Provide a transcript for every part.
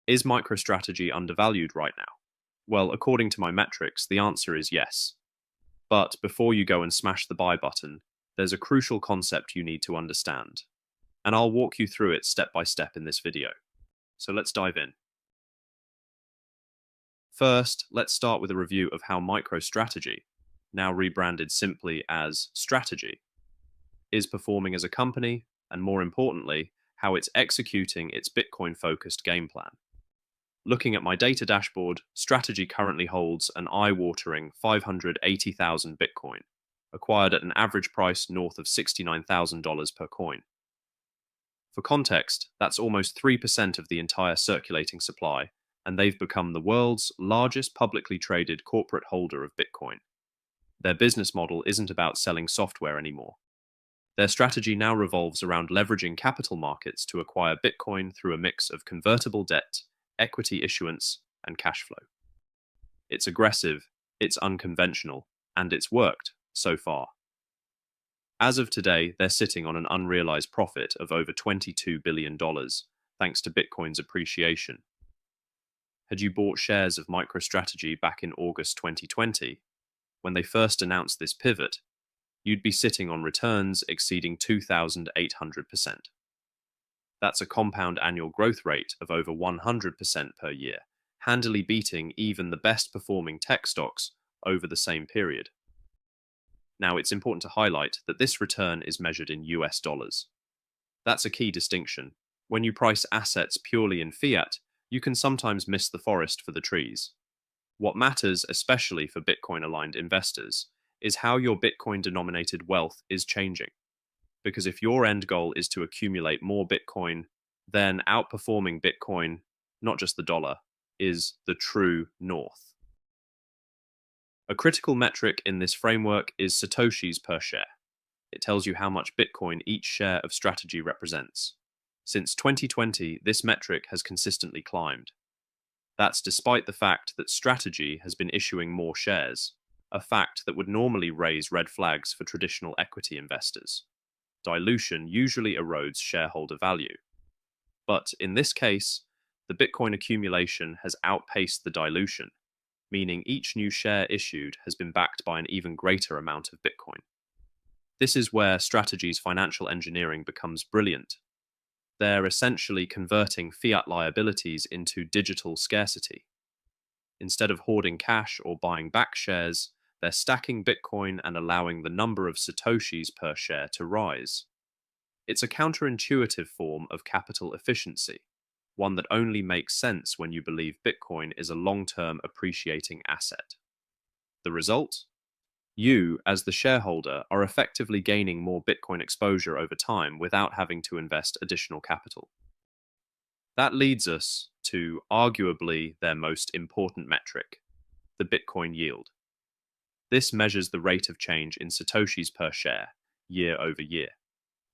Is MicroStrategy undervalued right now? Well, according to my metrics, the answer is yes. But before you go and smash the buy button, there's a crucial concept you need to understand. And I'll walk you through it step by step in this video. So let's dive in. First, let's start with a review of how MicroStrategy, now rebranded simply as Strategy, is performing as a company, and more importantly, how it's executing its Bitcoin-focused game plan. Looking at my data dashboard, Strategy currently holds an eye-watering 580,000 Bitcoin, acquired at an average price north of $69,000 per coin. For context, that's almost 3% of the entire circulating supply, and they've become the world's largest publicly traded corporate holder of Bitcoin. Their business model isn't about selling software anymore. Their strategy now revolves around leveraging capital markets to acquire Bitcoin through a mix of convertible debt, equity issuance, and cash flow. It's aggressive, it's unconventional, and it's worked so far. As of today, they're sitting on an unrealized profit of over $22 billion, thanks to Bitcoin's appreciation. Had you bought shares of MicroStrategy back in August 2020, when they first announced this pivot, you'd be sitting on returns exceeding 2,800%. That's a compound annual growth rate of over 100% per year, handily beating even the best performing tech stocks over the same period. Now, it's important to highlight that this return is measured in US dollars. That's a key distinction. When you price assets purely in fiat, you can sometimes miss the forest for the trees. What matters, especially for Bitcoin-aligned investors, is how your Bitcoin-denominated wealth is changing. Because if your end goal is to accumulate more Bitcoin, then outperforming Bitcoin, not just the dollar, is the true north. A critical metric in this framework is Satoshis Per Share. It tells you how much Bitcoin each share of Strategy represents. Since 2020, this metric has consistently climbed. That's despite the fact that Strategy has been issuing more shares, a fact that would normally raise red flags for traditional equity investors. Dilution usually erodes shareholder value. But in this case, the Bitcoin accumulation has outpaced the dilution, meaning each new share issued has been backed by an even greater amount of Bitcoin. This is where Strategy's financial engineering becomes brilliant. They're essentially converting fiat liabilities into digital scarcity. Instead of hoarding cash or buying back shares, they're stacking Bitcoin and allowing the number of Satoshis per share to rise. It's a counterintuitive form of capital efficiency, one that only makes sense when you believe Bitcoin is a long-term appreciating asset. The result? You, as the shareholder, are effectively gaining more Bitcoin exposure over time without having to invest additional capital. That leads us to arguably their most important metric, the Bitcoin yield. This measures the rate of change in Satoshis per share, year over year.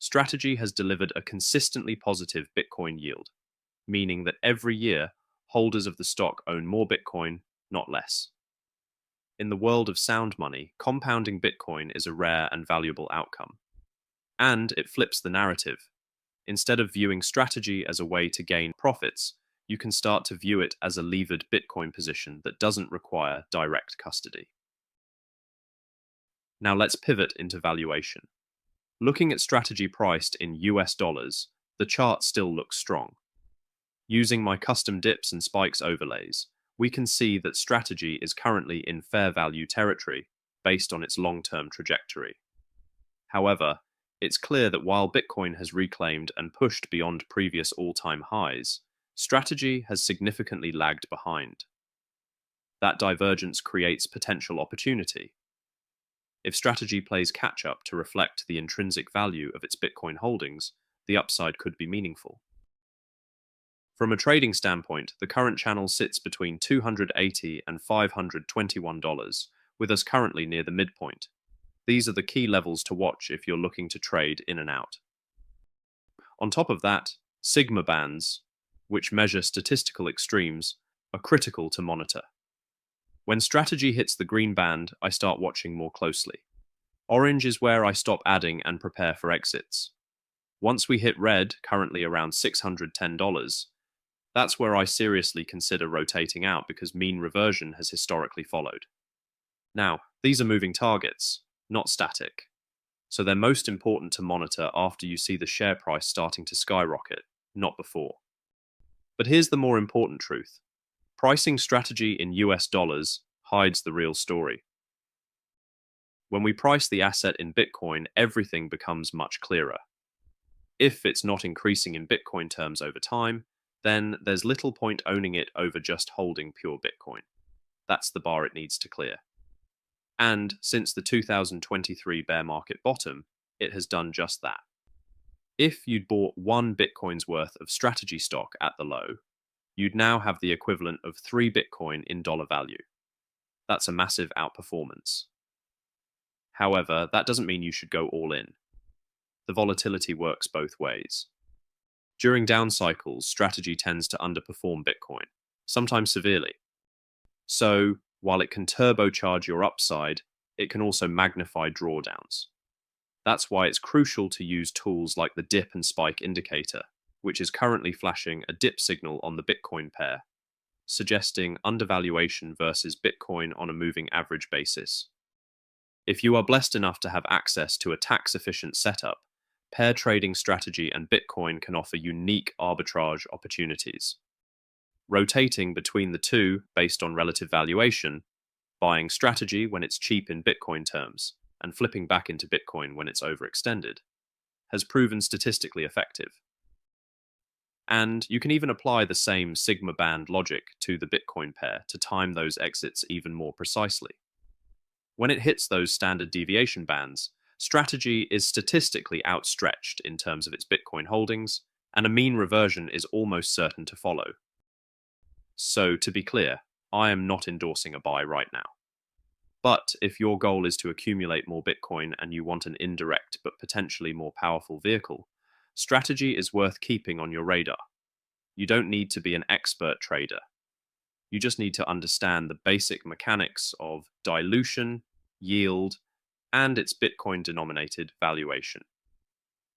Strategy has delivered a consistently positive Bitcoin yield, meaning that every year, holders of the stock own more Bitcoin, not less. In the world of sound money, compounding Bitcoin is a rare and valuable outcome. And it flips the narrative. Instead of viewing Strategy as a way to gain profits, you can start to view it as a levered Bitcoin position that doesn't require direct custody. Now let's pivot into valuation. Looking at Strategy priced in US dollars, the chart still looks strong. Using my custom dips and spikes overlays, we can see that Strategy is currently in fair value territory based on its long-term trajectory. However, it's clear that while Bitcoin has reclaimed and pushed beyond previous all-time highs, Strategy has significantly lagged behind. That divergence creates potential opportunity. If Strategy plays catch-up to reflect the intrinsic value of its Bitcoin holdings, the upside could be meaningful. From a trading standpoint, the current channel sits between $280 and $521, with us currently near the midpoint. These are the key levels to watch if you're looking to trade in and out. On top of that, sigma bands, which measure statistical extremes, are critical to monitor. When Strategy hits the green band, I start watching more closely. Orange is where I stop adding and prepare for exits. Once we hit red, currently around $610, That's where I seriously consider rotating out because mean reversion has historically followed. Now, these are moving targets, not static. So they're most important to monitor after you see the share price starting to skyrocket, not before. But here's the more important truth. Pricing strategy in US dollars hides the real story. When we price the asset in Bitcoin, everything becomes much clearer. If it's not increasing in Bitcoin terms over time, then there's little point owning it over just holding pure Bitcoin. That's the bar it needs to clear. And since the 2023 bear market bottom, it has done just that. If you'd bought one Bitcoin's worth of strategy stock at the low, you'd now have the equivalent of 3 Bitcoin in dollar value. That's a massive outperformance. However, that doesn't mean you should go all in. The volatility works both ways. During down cycles, strategy tends to underperform Bitcoin, sometimes severely. So, while it can turbocharge your upside, it can also magnify drawdowns. That's why it's crucial to use tools like the dip and spike indicator, which is currently flashing a dip signal on the Bitcoin pair, suggesting undervaluation versus Bitcoin on a moving average basis. If you are blessed enough to have access to a tax-efficient setup, pair trading strategy and Bitcoin can offer unique arbitrage opportunities. Rotating between the two based on relative valuation, buying strategy when it's cheap in Bitcoin terms, and flipping back into Bitcoin when it's overextended, has proven statistically effective. And you can even apply the same sigma band logic to the Bitcoin pair to time those exits even more precisely. When it hits those standard deviation bands, strategy is statistically outstretched in terms of its Bitcoin holdings, and a mean reversion is almost certain to follow. So, to be clear, I am not endorsing a buy right now. But if your goal is to accumulate more Bitcoin and you want an indirect but potentially more powerful vehicle, strategy is worth keeping on your radar. You don't need to be an expert trader. You just need to understand the basic mechanics of dilution, yield, and its Bitcoin-denominated valuation.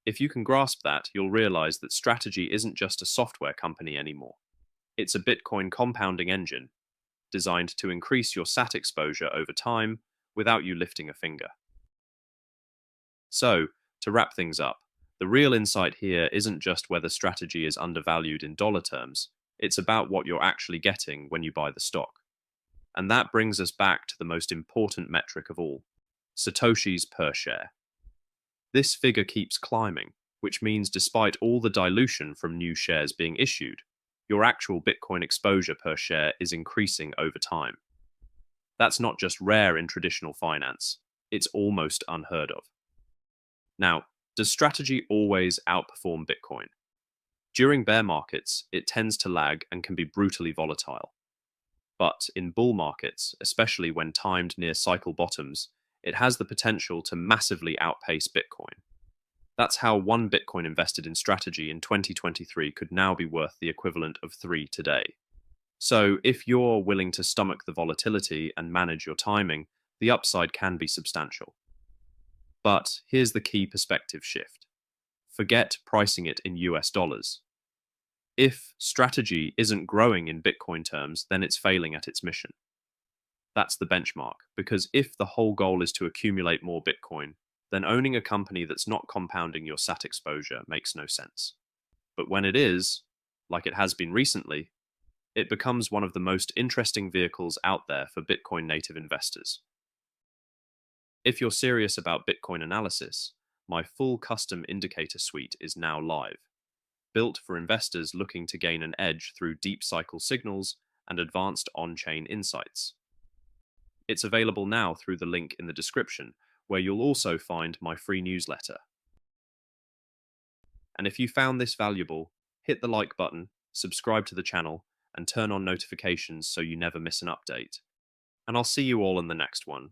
If you can grasp that, you'll realize that strategy isn't just a software company anymore. It's a Bitcoin compounding engine designed to increase your SAT exposure over time without you lifting a finger. So, to wrap things up, the real insight here isn't just whether strategy is undervalued in dollar terms, it's about what you're actually getting when you buy the stock. And that brings us back to the most important metric of all, Satoshis Per Share. This figure keeps climbing, which means despite all the dilution from new shares being issued, your actual Bitcoin exposure per share is increasing over time. That's not just rare in traditional finance, it's almost unheard of. Now, does strategy always outperform Bitcoin? During bear markets, it tends to lag and can be brutally volatile. But in bull markets, especially when timed near cycle bottoms, it has the potential to massively outpace Bitcoin. That's how one Bitcoin invested in strategy in 2023 could now be worth the equivalent of 3 today. So if you're willing to stomach the volatility and manage your timing, the upside can be substantial. But here's the key perspective shift. Forget pricing it in US dollars. If strategy isn't growing in Bitcoin terms, then it's failing at its mission. That's the benchmark, because if the whole goal is to accumulate more Bitcoin, then owning a company that's not compounding your SAT exposure makes no sense. But when it is, like it has been recently, it becomes one of the most interesting vehicles out there for Bitcoin native investors. If you're serious about Bitcoin analysis, my full custom indicator suite is now live, built for investors looking to gain an edge through deep cycle signals and advanced on-chain insights. It's available now through the link in the description, where you'll also find my free newsletter. And if you found this valuable, hit the like button, subscribe to the channel, and turn on notifications so you never miss an update. And I'll see you all in the next one.